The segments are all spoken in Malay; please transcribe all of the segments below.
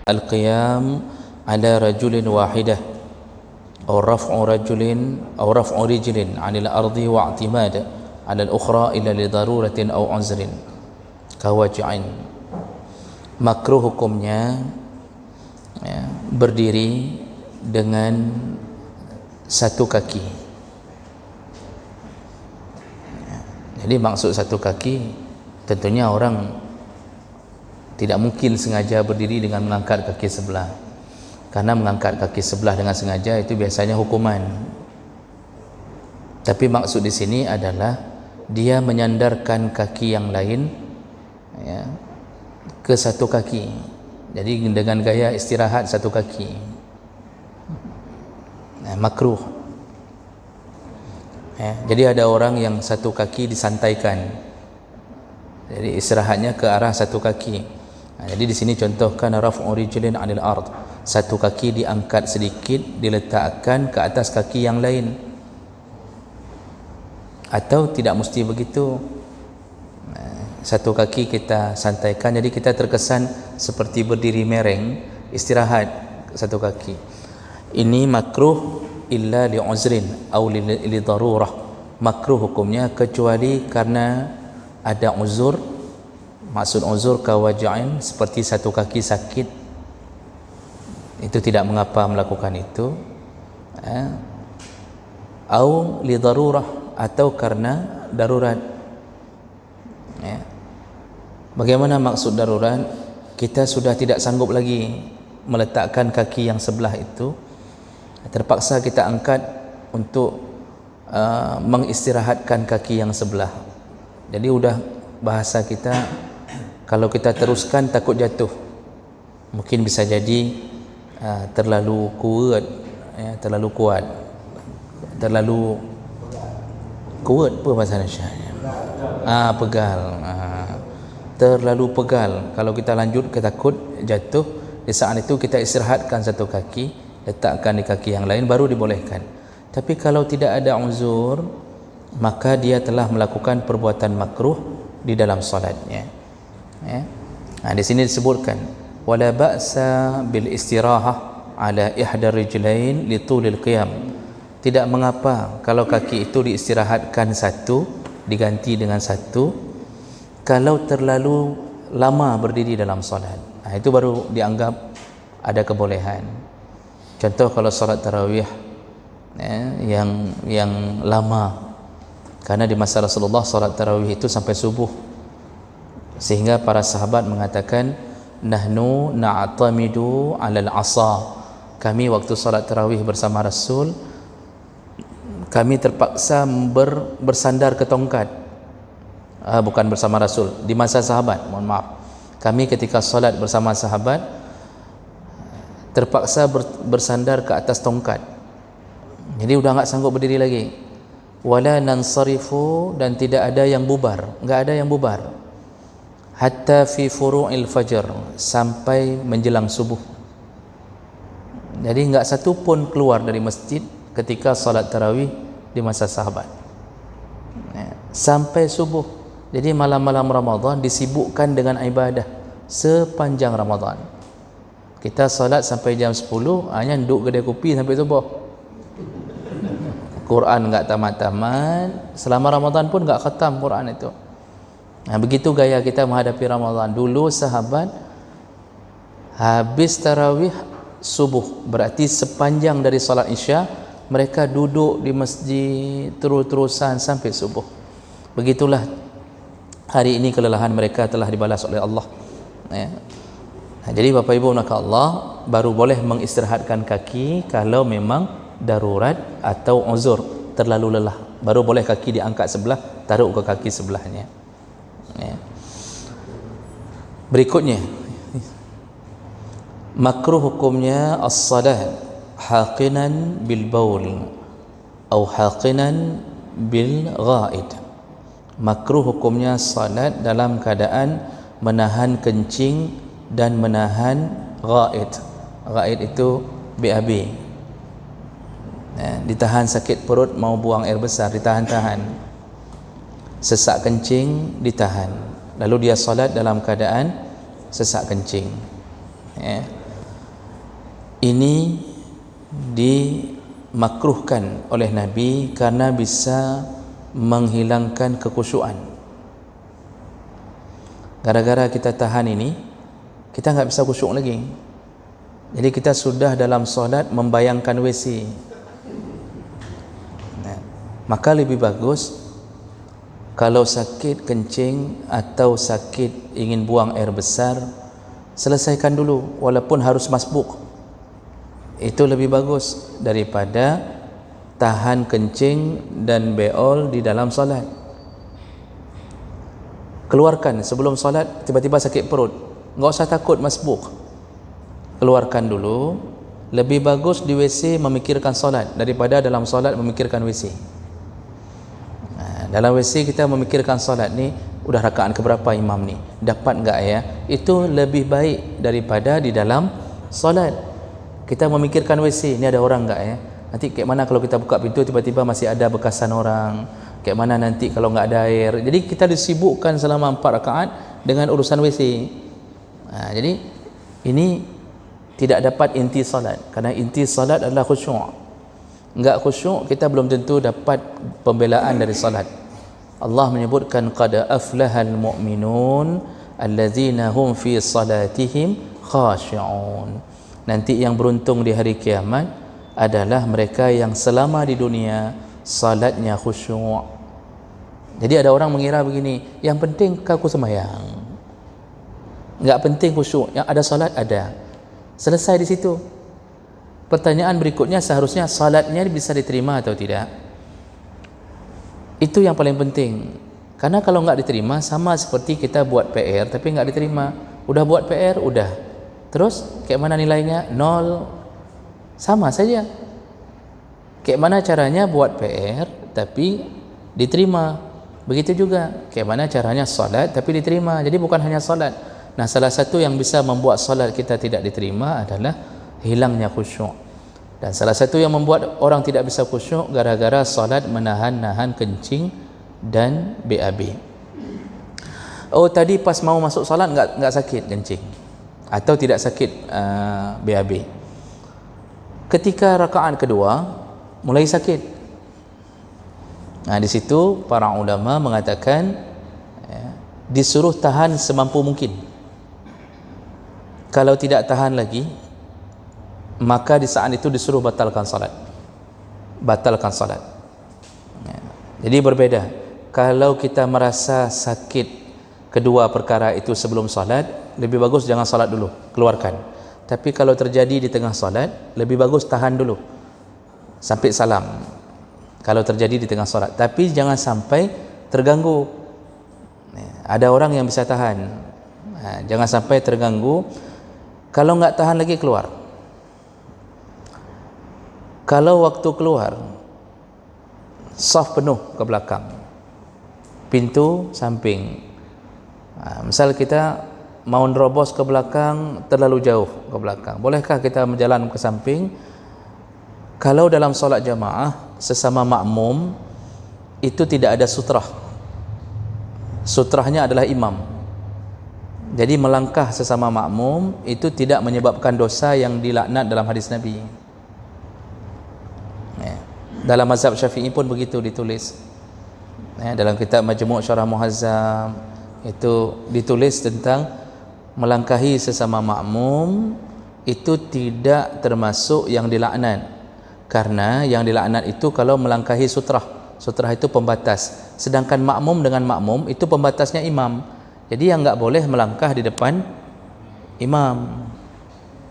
al-qiyam ala rajulin wahidah أو رفع رجل أو رفع رجل عن الأرض واعتماد على الأخرى إلا لضرورة أو عذر كوجع. Makruh hukumnya ya, berdiri dengan satu kaki. Jadi maksud satu kaki, tentunya orang tidak mungkin sengaja berdiri dengan mengangkat kaki sebelah. Karena mengangkat kaki sebelah dengan sengaja itu biasanya hukuman. Tapi maksud di sini adalah dia menyandarkan kaki yang lain ya, ke satu kaki. Jadi dengan gaya istirahat satu kaki. Makruh. Ya, jadi ada orang yang satu kaki disantaikan. Jadi istirahatnya ke arah satu kaki. Jadi di sini contohkan raf'u rijlin 'anil ard. Satu kaki diangkat sedikit, diletakkan ke atas kaki yang lain. Atau tidak mesti begitu. Satu kaki kita santaikan, jadi kita terkesan seperti berdiri mereng, istirahat satu kaki. Ini makruh illa li'uzrin aw li darurah. Makruh hukumnya kecuali karena ada uzur. Maksud uzur kawaja'in, seperti satu kaki sakit, itu tidak mengapa melakukan itu. Au li darurah, atau karena darurat. Bagaimana maksud darurat? Kita sudah tidak sanggup lagi meletakkan kaki yang sebelah itu, terpaksa kita angkat untuk mengistirahatkan kaki yang sebelah. Jadi udah bahasa kita, kalau kita teruskan takut jatuh, mungkin bisa jadi terlalu kuat, terlalu kuat, terlalu kuat apa bahasa Indonesia? Pegal. Terlalu pegal. Kalau kita lanjut kita takut jatuh. Di saat itu kita istirahatkan satu kaki, letakkan di kaki yang lain, baru dibolehkan. Tapi kalau tidak ada uzur, maka dia telah melakukan perbuatan makruh di dalam salatnya. Di sini disebutkan wala ba'sa bil istirahah ala ihda rijlain li tulil qiyam. Tidak mengapa kalau kaki itu diistirahatkan satu, diganti dengan satu, kalau terlalu lama berdiri dalam solat. Itu baru dianggap ada kebolehan. Contoh kalau solat tarawih yang lama, karena di masa Rasulullah solat tarawih itu sampai subuh, sehingga para sahabat mengatakan nahnu na'tamidu 'alal 'asa. Kami waktu salat tarawih bersama Rasul, kami terpaksa bersandar ke tongkat. Bukan bersama Rasul, di masa sahabat, mohon maaf. Kami ketika salat bersama sahabat terpaksa bersandar ke atas tongkat. Jadi udah enggak sanggup berdiri lagi. Wala nansarifu, dan tidak ada yang bubar, enggak ada yang bubar. Hatta fi furu'il fajr, sampai menjelang subuh. Jadi enggak satu pun keluar dari masjid ketika salat tarawih di masa sahabat sampai subuh. Jadi malam-malam Ramadan disibukkan dengan ibadah sepanjang Ramadan. Kita salat sampai jam 10, hanya duduk kedai kopi sampai subuh. Quran enggak tamat-tamat, selama Ramadan pun enggak khatam Quran itu. Begitu gaya kita menghadapi Ramadan. Dulu sahabat habis tarawih subuh, berarti sepanjang dari salat Isya mereka duduk di masjid terus-terusan sampai subuh. Begitulah hari ini kelelahan mereka telah dibalas oleh Allah. Jadi Bapak Ibu nakal Allah, baru boleh mengistirahatkan kaki kalau memang darurat atau uzur, terlalu lelah. Baru boleh kaki diangkat sebelah, taruh ke kaki sebelahnya. Berikutnya, makruh hukumnya as-salat haqinan bil baul atau haqinan bil ghaid. Makruh hukumnya salat dalam keadaan menahan kencing dan menahan ghaid. Ghaid itu BAB. Ditahan sakit perut, mau buang air besar, ditahan-tahan. Sesak kencing ditahan, lalu dia salat dalam keadaan sesak kencing. Ini dimakruhkan oleh Nabi karena bisa menghilangkan kekhusyuan. Gara-gara kita tahan ini, kita nggak bisa khusyuk lagi. Jadi kita sudah dalam solat membayangkan WC. Nah, maka lebih bagus kalau sakit kencing atau sakit ingin buang air besar, selesaikan dulu walaupun harus masbuk. Itu lebih bagus daripada tahan kencing dan beol di dalam solat. Keluarkan sebelum solat, tiba-tiba sakit perut, nggak usah takut masbuk, keluarkan dulu. Lebih bagus di WC memikirkan solat daripada dalam solat memikirkan WC. Dalam WC kita memikirkan solat ni, udah rakaat keberapa imam ni, dapat enggak ya, itu lebih baik daripada di dalam solat. Kita memikirkan WC, ni ada orang enggak ya, nanti kayak mana kalau kita buka pintu tiba-tiba masih ada bekasan orang, kayak mana nanti kalau enggak ada air. Jadi kita disibukkan selama 4 rakaat dengan urusan WC. Jadi ini tidak dapat inti salat, karena inti salat adalah khusyuk. Enggak khusyuk, kita belum tentu dapat pembelaan dari salat. Allah menyebutkan qad aflahal mu'minun allazina hum fi salatihim khashi'un. Nanti yang beruntung di hari kiamat adalah mereka yang selama di dunia salatnya khusyuk. Jadi ada orang mengira begini, yang penting aku sembahyang, enggak penting khusyuk, yang ada salat ada. Selesai di situ. Pertanyaan berikutnya, seharusnya salatnya bisa diterima atau tidak? Itu yang paling penting. Karena kalau enggak diterima, sama seperti kita buat PR tapi enggak diterima. Udah buat PR, udah. Terus kayak mana nilainya? 0. Sama saja. Kayak mana caranya buat PR tapi diterima? Begitu juga. Kayak mana caranya salat tapi diterima? Jadi bukan hanya salat. Nah, salah satu yang bisa membuat salat kita tidak diterima adalah hilangnya khusyuk. Dan salah satu yang membuat orang tidak bisa khusyuk gara-gara salat menahan-nahan kencing dan BAB. Oh, tadi pas mau masuk salat enggak sakit kencing atau tidak sakit BAB. Ketika rakaat kedua mulai sakit. Nah, di situ para ulama mengatakan disuruh tahan semampu mungkin. Kalau tidak tahan lagi, maka di saat itu disuruh batalkan salat. Batalkan salat. Jadi berbeda. Kalau kita merasa sakit kedua perkara itu sebelum salat, lebih bagus jangan salat dulu, keluarkan. Tapi kalau terjadi di tengah salat, lebih bagus tahan dulu sampai salam. Kalau terjadi di tengah salat, tapi jangan sampai terganggu. Ada orang yang bisa tahan. Jangan sampai terganggu. Kalau enggak tahan lagi, keluar. Kalau waktu keluar saf penuh ke belakang, pintu samping, misal kita mau nerobos ke belakang, terlalu jauh ke belakang, bolehkah kita berjalan ke samping? Kalau dalam solat jamaah sesama makmum itu tidak ada sutrah, sutrahnya adalah imam. Jadi melangkah sesama makmum itu tidak menyebabkan dosa yang dilaknat dalam hadis Nabi. Dalam mazhab Syafi'i pun begitu ditulis. Dalam kitab Majmu' Syarah Muhazzam itu ditulis tentang melangkahi sesama makmum itu tidak termasuk yang dilaknat. Karena yang dilaknat itu kalau melangkahi sutrah. Sutrah itu pembatas. Sedangkan makmum dengan makmum itu pembatasnya imam. Jadi yang enggak boleh melangkah di depan imam.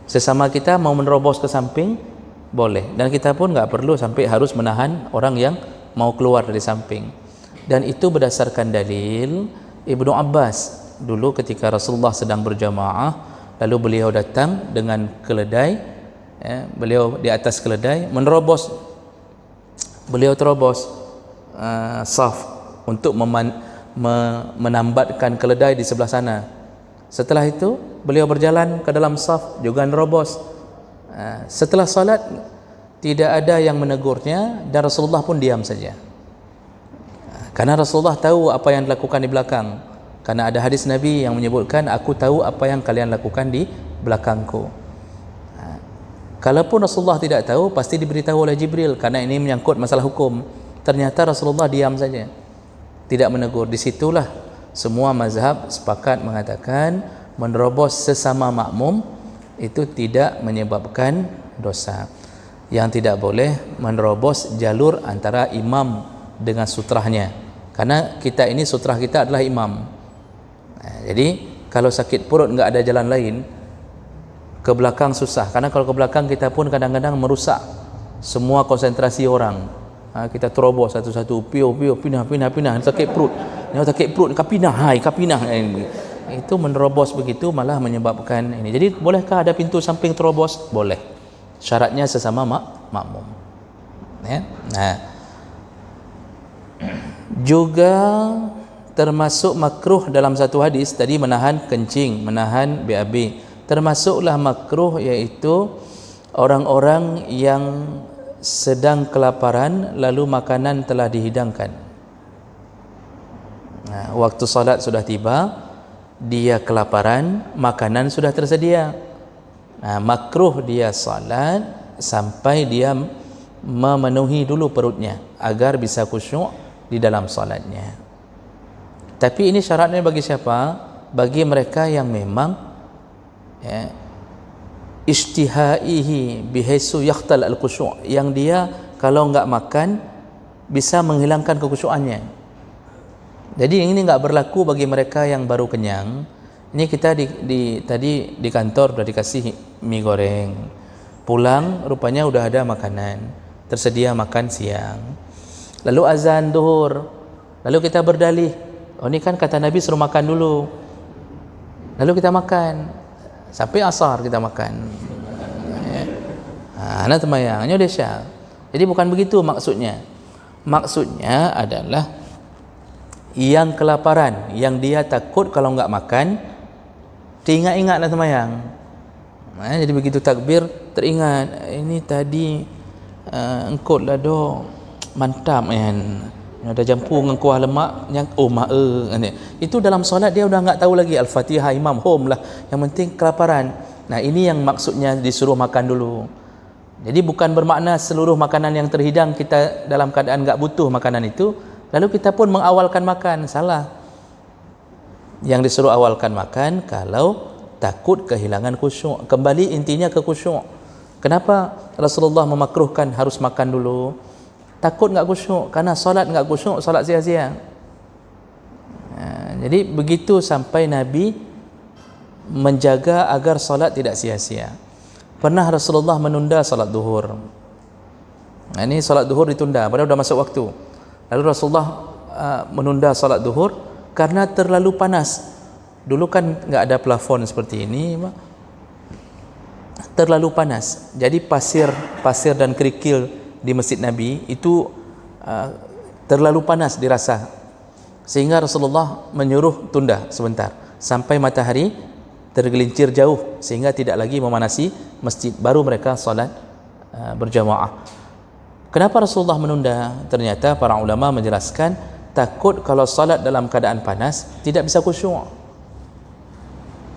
Sesama kita mau menerobos ke samping boleh, dan kita pun enggak perlu sampai harus menahan orang yang mau keluar dari samping. Dan itu berdasarkan dalil Ibnu Abbas. Dulu ketika Rasulullah sedang berjamaah, lalu beliau datang dengan keledai, beliau di atas keledai menerobos, beliau terobos saf untuk menambatkan keledai di sebelah sana. Setelah itu beliau berjalan ke dalam saf juga nerobos. Setelah salat tidak ada yang menegurnya dan Rasulullah pun diam saja. Karena Rasulullah tahu apa yang dilakukan di belakang. Karena ada hadis Nabi yang menyebutkan, aku tahu apa yang kalian lakukan di belakangku. Kalaupun Rasulullah tidak tahu, pasti diberitahu oleh Jibril, karena ini menyangkut masalah hukum. Ternyata Rasulullah diam saja, tidak menegur. Disitulah semua mazhab sepakat mengatakan menerobos sesama makmum itu tidak menyebabkan dosa. Yang tidak boleh menerobos jalur antara imam dengan sutrahnya, karena kita ini sutrah kita adalah imam. Jadi kalau sakit perut nggak ada jalan lain, ke belakang susah, karena kalau ke belakang kita pun kadang-kadang merusak semua konsentrasi orang. Kita terobos satu-satu, pio pindah, sakit perut, kapinah, itu menerobos begitu malah menyebabkan ini. Jadi bolehkah ada pintu samping terobos? Boleh, syaratnya sesama makmum, ya. Nah, juga termasuk makruh dalam satu hadis tadi menahan kencing, menahan BAB. Termasuklah makruh yaitu orang-orang yang sedang kelaparan lalu makanan telah dihidangkan. Nah, waktu salat sudah tiba, dia kelaparan, makanan sudah tersedia. Nah, makruh dia salat sampai dia memenuhi dulu perutnya agar bisa khusyuk di dalam salatnya. Tapi ini syaratnya bagi siapa? Bagi mereka yang memang ishtihaihi bihaisu yakhtal al-khusyu', yang dia kalau enggak makan bisa menghilangkan kekhusyuannya. Jadi ini enggak berlaku bagi mereka yang baru kenyang. Ini kita tadi di kantor sudah dikasih mie goreng, pulang rupanya udah ada makanan, tersedia makan siang, lalu azan duhur, lalu kita berdalih, oh ini kan kata Nabi suruh makan dulu, lalu kita makan sampai asar, kita makan. Anak temayangnya udah syah. Jadi bukan begitu maksudnya. Maksudnya adalah yang kelaparan, yang dia takut kalau enggak makan, diingat-ingat nak temayang. Jadi begitu takbir teringat, ini tadi engkau lah do mantap kan. Ada jampu dengan kuah lemak yang itu dalam solat dia udah enggak tahu lagi Al-Fatihah imam home lah, yang penting kelaparan. Nah, ini yang maksudnya disuruh makan dulu. Jadi bukan bermakna seluruh makanan yang terhidang kita dalam keadaan enggak butuh makanan itu lalu kita pun mengawalkan makan, salah. Yang disuruh awalkan makan kalau takut kehilangan khusyuk. Kembali intinya ke khusyuk. Kenapa Rasulullah memakruhkan harus makan dulu? Takut enggak khusyuk, karena solat enggak khusyuk, solat sia-sia. Jadi begitu sampai Nabi menjaga agar solat tidak sia-sia. Pernah Rasulullah menunda solat duhur. Ini solat duhur ditunda, padahal sudah masuk waktu. Lalu Rasulullah menunda solat duhur karena terlalu panas. Dulu kan enggak ada plafon seperti ini, terlalu panas. Jadi pasir dan kerikil di Masjid Nabi itu terlalu panas dirasa, sehingga Rasulullah menyuruh tunda sebentar sampai matahari tergelincir jauh sehingga tidak lagi memanasi masjid, baru mereka salat berjamaah. Kenapa Rasulullah menunda? Ternyata para ulama menjelaskan takut kalau salat dalam keadaan panas tidak bisa khusyuk,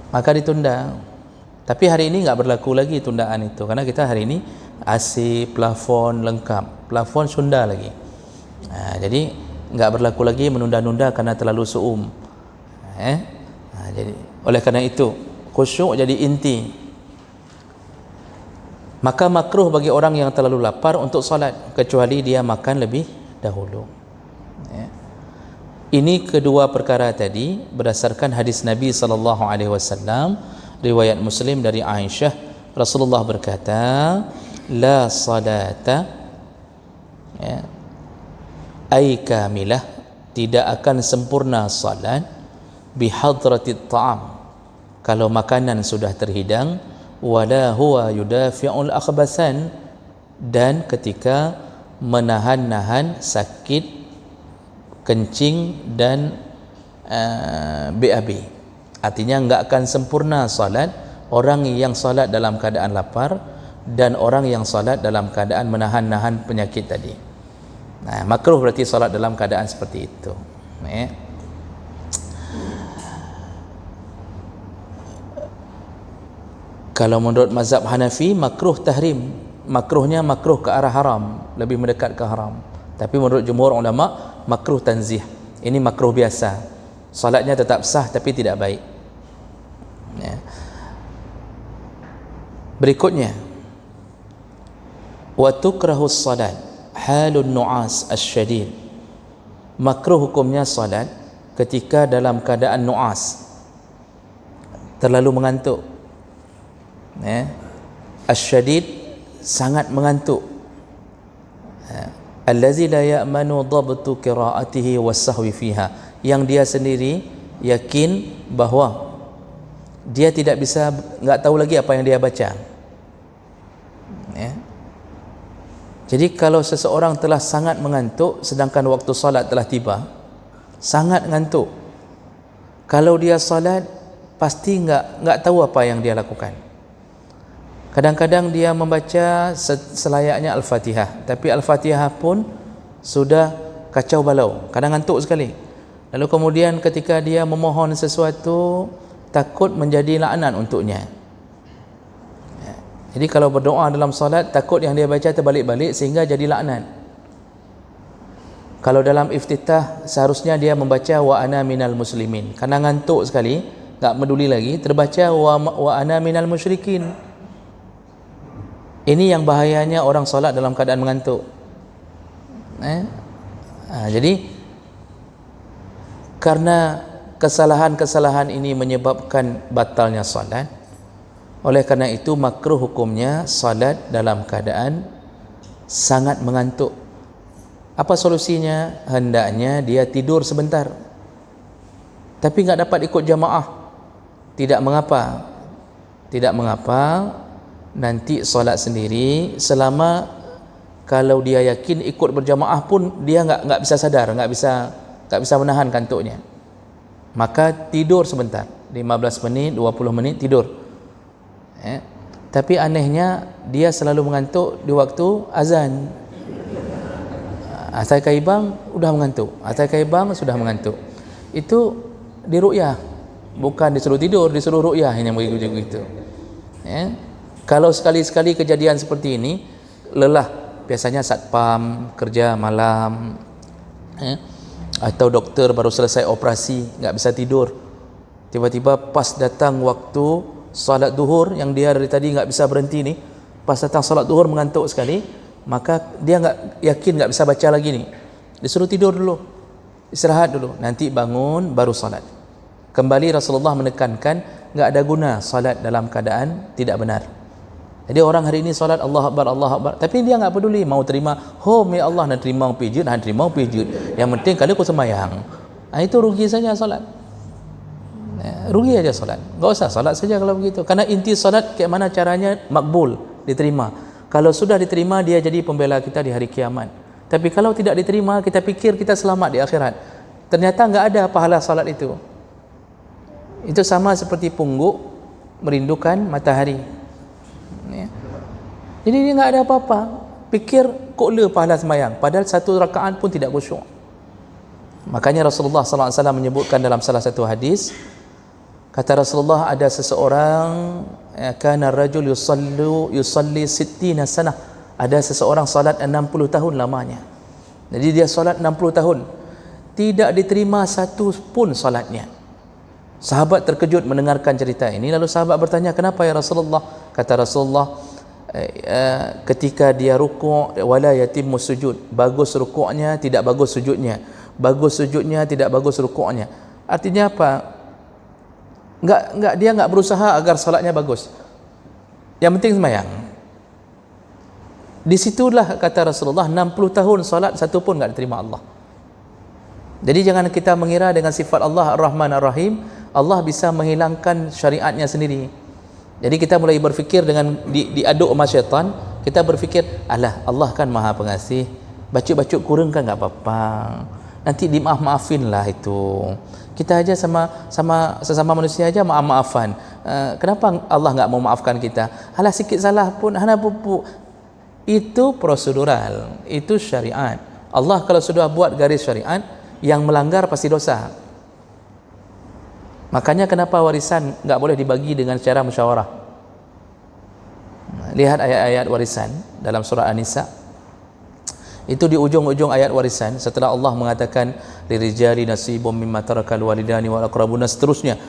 maka ditunda. Tapi hari ini enggak berlaku lagi tundaan itu, karena kita hari ini AC, plafon lengkap, plafon Sunda lagi. Jadi enggak berlaku lagi menunda-nunda karena terlalu suum. Jadi oleh karena itu khusyuk jadi inti. Maka makruh bagi orang yang terlalu lapar untuk solat, kecuali dia makan lebih dahulu. Ini kedua perkara tadi berdasarkan hadis Nabi SAW, riwayat Muslim dari Aisyah. Rasulullah berkata, la salata ay kamilah, tidak akan sempurna salat bihadratit ta'am, kalau makanan sudah terhidang, wala huwa yudafi'ul akhbasan, dan ketika menahan-nahan sakit kencing dan BAB. Artinya enggak akan sempurna salat orang yang salat dalam keadaan lapar dan orang yang salat dalam keadaan menahan-nahan penyakit tadi. Nah, makruh berarti salat dalam keadaan seperti itu. Kalau menurut mazhab Hanafi makruh tahrim, makruhnya makruh ke arah haram, lebih mendekat ke haram. Tapi menurut jumhur ulama makruh tanzih, ini makruh biasa, salatnya tetap sah tapi tidak baik. Ya. Berikutnya, wa tukrahu salat halun nu'as asyadid. Makruh hukumnya salat ketika dalam keadaan nu'as, terlalu mengantuk. Ya. Asyadid, sangat mengantuk. Allazi la ya'manu dhabtu qira'atihi was-sahwi fiha, yang dia sendiri yakin bahawa dia tidak bisa, enggak tahu lagi apa yang dia baca. Ya. Jadi kalau seseorang telah sangat mengantuk sedangkan waktu salat telah tiba, sangat mengantuk, kalau dia salat pasti enggak tahu apa yang dia lakukan. Kadang-kadang dia membaca selayaknya Al-Fatihah, tapi Al-Fatihah pun sudah kacau balau, kadang ngantuk sekali. Lalu kemudian ketika dia memohon sesuatu, takut menjadi laknat untuknya. Jadi kalau berdoa dalam solat, takut yang dia baca terbalik-balik sehingga jadi laknat. Kalau dalam iftitah, seharusnya dia membaca wa ana minal muslimin, karena ngantuk sekali, tak peduli lagi, terbaca wa ana minal musyrikin. Ini yang bahayanya orang solat dalam keadaan mengantuk. Jadi karena kesalahan-kesalahan ini menyebabkan batalnya solat, oleh karena itu makruh hukumnya solat dalam keadaan sangat mengantuk. Apa solusinya? Hendaknya dia tidur sebentar, tapi enggak dapat ikut jamaah. Tidak mengapa, nanti solat sendiri, selama kalau dia yakin ikut berjamaah pun dia enggak bisa sadar, enggak bisa menahan kantuknya, maka tidur sebentar, 15 menit 20 menit tidur. Tapi anehnya dia selalu mengantuk di waktu azan. Atai kaibang sudah mengantuk, atai kaibang sudah mengantuk. Itu diru'yah, bukan disuruh tidur, disuruh ru'yah yang begitu. Kalau sekali-sekali kejadian seperti ini, lelah, biasanya satpam kerja malam, atau dokter baru selesai operasi, enggak bisa tidur, tiba-tiba pas datang waktu salat duhur yang dia dari tadi enggak bisa berhenti ni, pas datang salat duhur mengantuk sekali, maka dia enggak yakin, enggak bisa baca lagi ni, disuruh tidur dulu, istirahat dulu, nanti bangun baru salat. Kembali Rasulullah menekankan enggak ada guna salat dalam keadaan tidak benar. Jadi orang hari ini solat Allah Akbar, tapi dia enggak peduli mau terima, ya Allah nak terima pijut, nak terima pijut. Yang penting kalau kau sembahyang. Itu rugi saja solat. Rugi aja solat. Enggak usah solat saja kalau begitu. Karena inti solat bagaimana caranya makbul, diterima. Kalau sudah diterima, dia jadi pembela kita di hari kiamat. Tapi kalau tidak diterima, kita pikir kita selamat di akhirat. Ternyata enggak ada pahala solat itu. Itu sama seperti pungguk merindukan matahari. Jadi dia enggak ada apa-apa, pikir kok le pahala sembahyang, padahal satu rakaat pun tidak khusyuk. Makanya Rasulullah sallallahu alaihi wasallam menyebutkan dalam salah satu hadis, kata Rasulullah, ada seseorang, kana rajul yusalli 60 sanah, ada seseorang salat 60 tahun lamanya. Jadi dia salat 60 tahun, tidak diterima satu pun salatnya. Sahabat terkejut mendengarkan cerita ini, lalu sahabat bertanya, kenapa ya Rasulullah? Kata Rasulullah, ketika dia rukuk wala yatimmu sujud, bagus rukuknya tidak bagus sujudnya, bagus sujudnya tidak bagus rukuknya. Artinya apa? Dia enggak berusaha agar salatnya bagus, yang penting sembahyang. Disitulah kata Rasulullah, 60 tahun salat satu pun enggak diterima Allah. Jadi jangan kita mengira dengan sifat Allah Ar-Rahman Ar-Rahim, Allah bisa menghilangkan syariatnya sendiri. Jadi kita mulai berfikir dengan diaduk sama syaitan, kita berfikir, alah Allah kan maha pengasih, bacuk-bacuk kurang kan enggak apa-apa, nanti dimaaf-maafin lah itu. Kita aja sesama manusia aja maaf-maafan. Kenapa Allah enggak mau maafkan kita? Alah sikit salah pun hana pupuk. Itu prosedural, itu syariat. Allah kalau sudah buat garis syariat, yang melanggar pasti dosa. Makanya kenapa warisan enggak boleh dibagi dengan cara musyawarah? Lihat ayat-ayat warisan dalam surah An-Nisa. Itu di ujung-ujung ayat warisan, setelah Allah mengatakan lirijali nasibum mimma tarakal walidani wal aqrabun, seterusnya,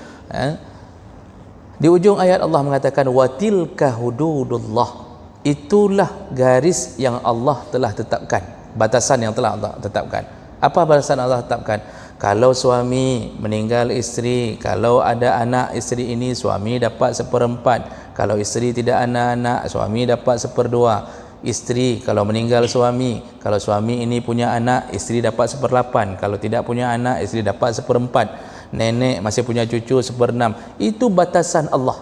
di ujung ayat Allah mengatakan watilka hududullah, itulah garis yang Allah telah tetapkan, batasan yang telah Allah tetapkan. Apa batasan Allah tetapkan? Kalau suami meninggal isteri, kalau ada anak isteri ini, suami dapat 1/4. Kalau isteri tidak anak-anak, suami dapat 1/2. Isteri kalau meninggal suami, kalau suami ini punya anak, isteri dapat 1/8. Kalau tidak punya anak, isteri dapat 1/4. Nenek masih punya cucu 1/6. Itu batasan Allah.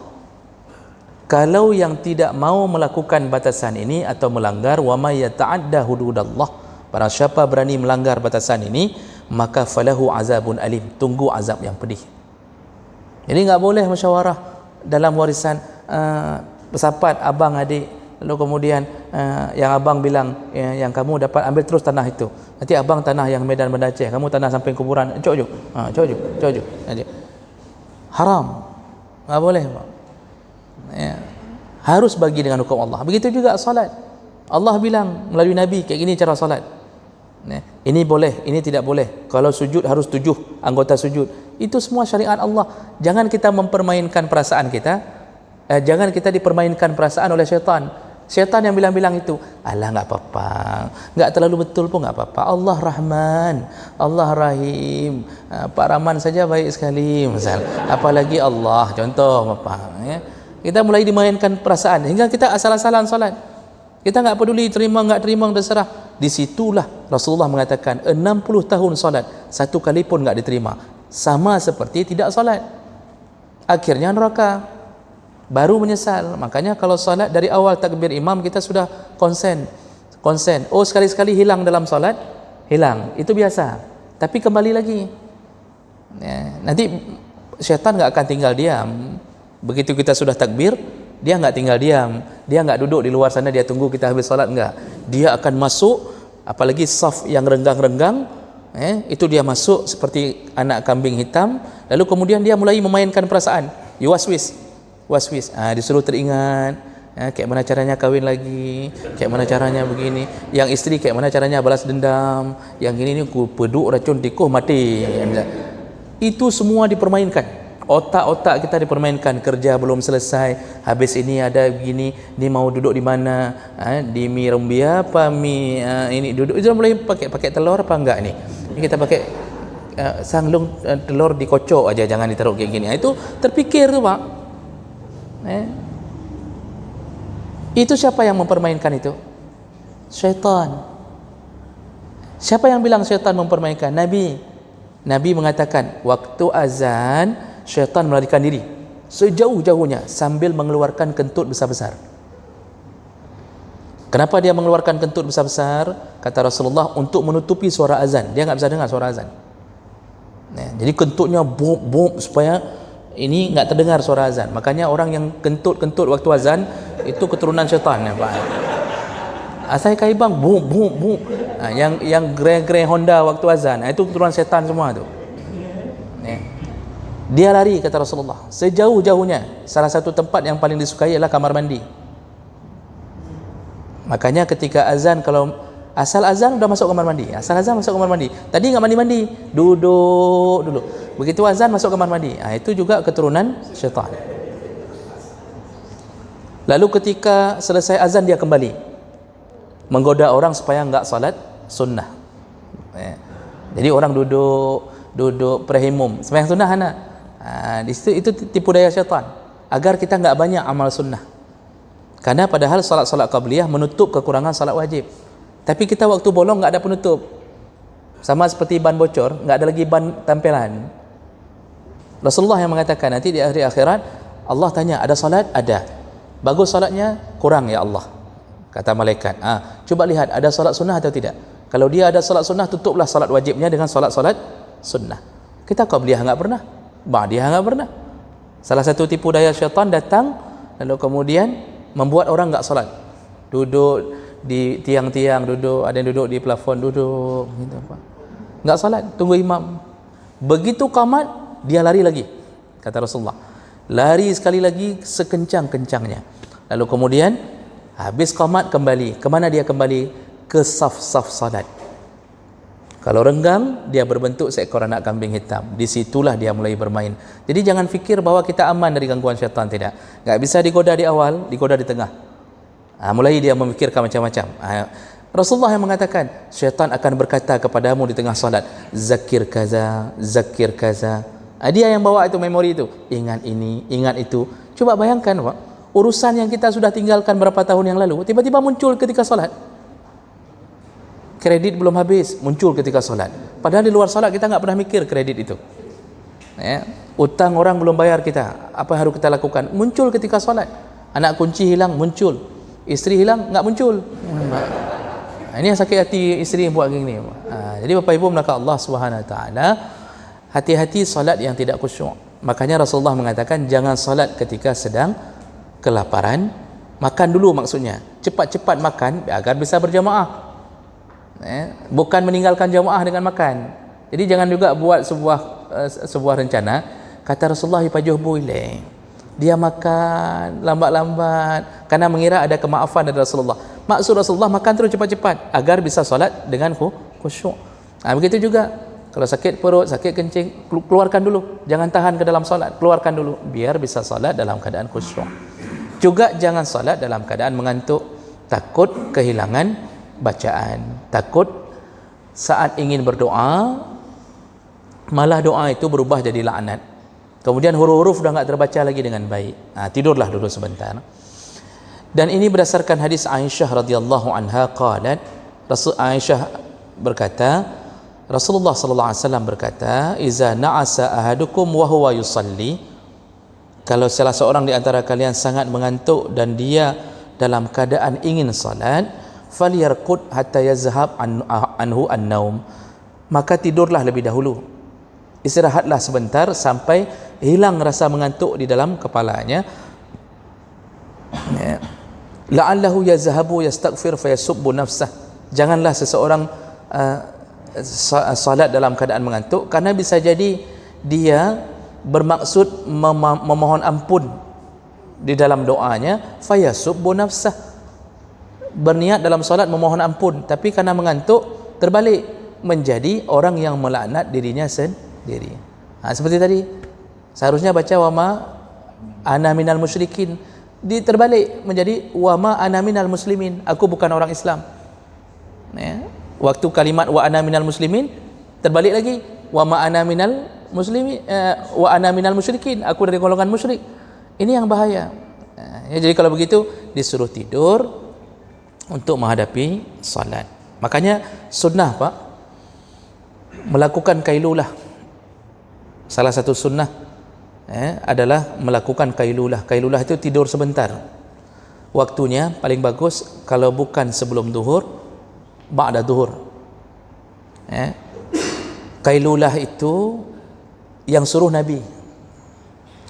Kalau yang tidak mau melakukan batasan ini atau melanggar, wa may yata'adda hududallah, barang siapa berani melanggar batasan ini, maka falahu azabun alim, tunggu azab yang pedih. Jadi enggak boleh musyawarah dalam warisan, bersapat abang adik, lalu kemudian yang abang bilang, yang kamu dapat ambil terus tanah itu, nanti abang tanah yang Medan Banda Aceh, kamu tanah samping kuburan, cok juk. Haram, enggak boleh, ya. Harus bagi dengan hukum Allah. Begitu juga salat. Allah bilang melalui Nabi, kayak gini cara salat, ya. Ini boleh, ini tidak boleh. Kalau sujud harus 7 anggota sujud. Itu semua syariat Allah. Jangan kita mempermainkan perasaan kita, jangan kita dipermainkan perasaan oleh syaitan. Syaitan yang bilang-bilang itu, alah enggak apa-apa, enggak terlalu betul pun enggak apa-apa. Allah Rahman, Allah Rahim, Pak Rahman saja baik sekali, misal. Apalagi Allah, contoh apa, ya. Kita mulai dimainkan perasaan hingga kita asal-asalan salat. Kita enggak peduli terima enggak terima, terserah. Disitulah Rasulullah mengatakan 60 tahun salat, satu kali pun enggak diterima, sama seperti tidak salat. Akhirnya neraka, baru menyesal. Makanya kalau salat dari awal takbir imam kita sudah konsen. Oh, sekali-sekali hilang dalam salat, hilang, itu biasa, tapi kembali lagi, ya. Nanti syaitan enggak akan tinggal diam. Begitu kita sudah takbir, dia enggak tinggal diam, dia enggak duduk di luar sana, dia tunggu kita habis salat, enggak. Dia akan masuk, apalagi saf yang renggang-renggang, itu dia masuk seperti anak kambing hitam, lalu kemudian dia mulai memainkan perasaan, waswis, disuruh teringat, kayak mana caranya kahwin lagi, kayak mana caranya begini, yang istri kayak mana caranya balas dendam, yang ini ku peduk racun tikus mati. Itu semua dipermainkan. Otak-otak kita dipermainkan, kerja belum selesai, habis ini ada begini, ni mau duduk di mana, di mi rumbia apa mi ini duduk, itu boleh pakai telur apa enggak ni? Ini kita pakai sanglung telur dikocok aja, jangan ditaruh kayak gini. Itu terpikir tu, Pak. Itu siapa yang mempermainkan itu? Syaitan. Siapa yang bilang syaitan mempermainkan? Nabi mengatakan waktu azan syaitan melarikan diri sejauh-jauhnya sambil mengeluarkan kentut besar-besar. Kenapa dia mengeluarkan kentut besar-besar? Kata Rasulullah, untuk menutupi suara azan. Dia enggak bisa dengar suara azan, jadi kentutnya bom supaya ini enggak terdengar suara azan. Makanya orang yang kentut-kentut waktu azan itu keturunan syaitan, ya Pak. Asal kaibang bom. Yang grey Honda waktu azan, itu keturunan syaitan semua tu. Dia lari, kata Rasulullah, sejauh-jauhnya. Salah satu tempat yang paling disukai adalah kamar mandi. Makanya ketika azan, kalau asal azan udah masuk kamar mandi, tadi enggak mandi-mandi, duduk dulu, begitu azan masuk kamar mandi. Itu juga keturunan syaitan. Lalu ketika selesai azan dia kembali menggoda orang supaya enggak salat sunnah. Jadi orang duduk prehimum sembahyang sunnah anak. Di situ itu tipu daya syaitan agar kita enggak banyak amal sunnah. Karena padahal salat-salat qabliyah menutup kekurangan salat wajib. Tapi kita waktu bolong enggak ada penutup. Sama seperti ban bocor, enggak ada lagi ban tampilan. Rasulullah yang mengatakan nanti di akhir akhirat Allah tanya, ada salat? Ada. Bagus salatnya? Kurang ya Allah. Kata malaikat, coba lihat ada salat sunnah atau tidak. Kalau dia ada salat sunnah, tutuplah salat wajibnya dengan salat-salat sunnah. Kita qabliyah enggak pernah, ba'diyah enggak pernah. Salah satu tipu daya syaitan datang lalu kemudian membuat orang enggak salat. Duduk di tiang-tiang, ada yang duduk di plafon, duduk gitu Pak. Enggak salat, tunggu imam. Begitu qamat, dia lari lagi. Kata Rasulullah, lari sekali lagi sekencang-kencangnya. Lalu kemudian Habis qamat kembali. Kemana dia kembali? Ke saf-saf salat. Kalau renggang, dia berbentuk seekor anak kambing hitam. Di situlah dia mulai bermain. Jadi jangan fikir bahawa kita aman dari gangguan syaitan. Tidak. Tak bisa digoda di awal, digoda di tengah. Mulai dia memikirkan macam-macam. Rasulullah yang mengatakan, syaitan akan berkata kepadamu di tengah salat, zakir kaza, zakir kaza. Dia yang bawa itu memori itu. Ingat ini, ingat itu. Coba bayangkan, Pak. Urusan yang kita sudah tinggalkan berapa tahun yang lalu, tiba-tiba muncul ketika solat. Kredit belum habis, muncul ketika solat. Padahal di luar solat kita nggak pernah mikir kredit itu. Utang orang belum bayar kita, apa yang harus kita lakukan? Muncul ketika solat. Anak kunci hilang, muncul. Isteri hilang, nggak muncul. Ini yang sakit hati isteri yang buat gini. Jadi Bapak Ibu maka Allah Subhanahu Wa Taala, hati-hati solat yang tidak khusyuk. Makanya Rasulullah mengatakan jangan solat ketika sedang kelaparan. Makan dulu maksudnya, cepat-cepat makan agar bisa berjamaah. Bukan meninggalkan jamaah dengan makan. Jadi jangan juga buat sebuah rencana. Kata Rasulullah pajuh boleh. Dia makan lambat-lambat karena mengira ada kemaafan dari Rasulullah. Maksud Rasulullah makan terus cepat-cepat agar bisa solat dengan khusyuk. Begitu juga kalau sakit perut, sakit kencing, keluarkan dulu. Jangan tahan ke dalam solat, keluarkan dulu biar bisa solat dalam keadaan khusyuk. Juga jangan solat dalam keadaan mengantuk, takut kehilangan bacaan, takut saat ingin berdoa malah doa itu berubah jadi laknat, kemudian huruf-huruf dah enggak terbaca lagi dengan baik. Tidurlah dulu sebentar. Dan ini berdasarkan hadis Aisyah radhiyallahu anha qalat, Aisyah berkata, Rasulullah sallallahu alaihi wasallam berkata, "Iza na'asa ahadukum wa huwa yusalli." Kalau salah seorang di antara kalian sangat mengantuk dan dia dalam keadaan ingin salat, falyarqud hatta yazhab anhu an-naum. Maka tidurlah lebih dahulu. Istirahatlah sebentar sampai hilang rasa mengantuk di dalam kepalanya. La'allahu yazhabu yastaghfir fayasubbu nafsah. Janganlah seseorang salat dalam keadaan mengantuk, karena bisa jadi dia bermaksud memohon ampun di dalam doanya, fayasubbu nafsah, berniat dalam solat memohon ampun, tapi karena mengantuk terbalik menjadi orang yang melaknat dirinya sendiri. Seperti tadi seharusnya baca wama ana minal musyrikin, terbalik menjadi wama ana minal muslimin, aku bukan orang Islam. Waktu kalimat wa ana minal muslimin terbalik lagi wama ana minal muslimin, wa ana minal musyrikin, aku dari golongan musyrik. Ini yang bahaya. Jadi kalau begitu disuruh tidur untuk menghadapi salat. Makanya sunnah Pak, melakukan kailulah. Salah satu sunnah adalah melakukan kailulah. Kailulah itu tidur sebentar. Waktunya paling bagus kalau bukan sebelum zuhur, ba'da zuhur. Kailulah itu yang suruh Nabi.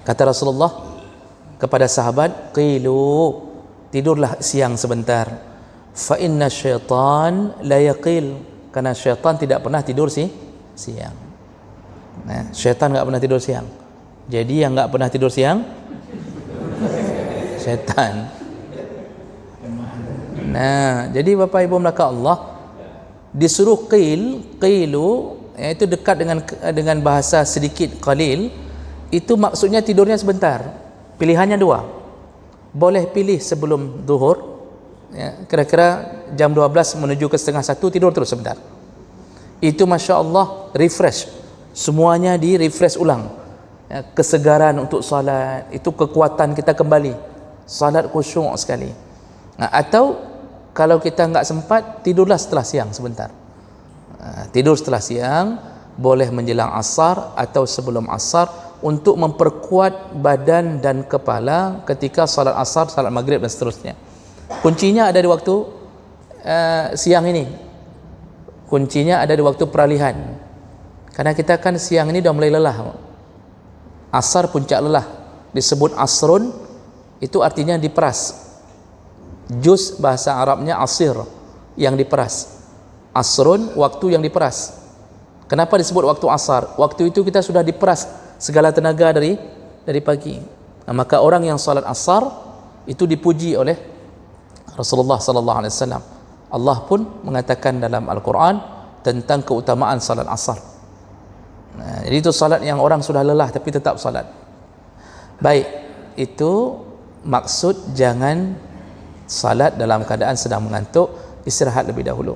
Kata Rasulullah kepada sahabat, qilu, tidurlah siang sebentar. Fa inna syaitan la yaqil, karena syaitan tidak pernah tidur siang. Syaitan enggak pernah tidur siang. Jadi yang enggak pernah tidur siang syaitan. Jadi Bapak Ibu maka Allah disuruh qilu, itu dekat dengan bahasa sedikit qalil, itu maksudnya tidurnya sebentar. Pilihannya dua. Boleh pilih sebelum zuhur, kira-kira jam 12 menuju ke setengah 1 tidur terus sebentar. Itu Masya Allah refresh, semuanya di refresh ulang. Kesegaran untuk salat, itu kekuatan kita kembali, salat khusyuk sekali. Atau kalau kita enggak sempat, tidurlah setelah siang sebentar. Tidur setelah siang, boleh menjelang asar atau sebelum asar, untuk memperkuat badan dan kepala ketika salat asar, salat maghrib dan seterusnya. Kuncinya ada di waktu siang ini. Kuncinya ada di waktu peralihan. Karena kita kan siang ini dah mulai lelah. Asar puncak lelah. Disebut asrun, itu artinya diperas. Jus bahasa Arabnya asir, yang diperas. Asrun, waktu yang diperas. Kenapa disebut waktu asar? Waktu itu kita sudah diperas segala tenaga dari pagi. Maka orang yang salat asar itu dipuji oleh Rasulullah sallallahu alaihi wasallam. Allah pun mengatakan dalam Al-Quran tentang keutamaan salat asar. Jadi itu salat yang orang sudah lelah tapi tetap salat. Baik, itu maksud jangan salat dalam keadaan sedang mengantuk, istirahat lebih dahulu.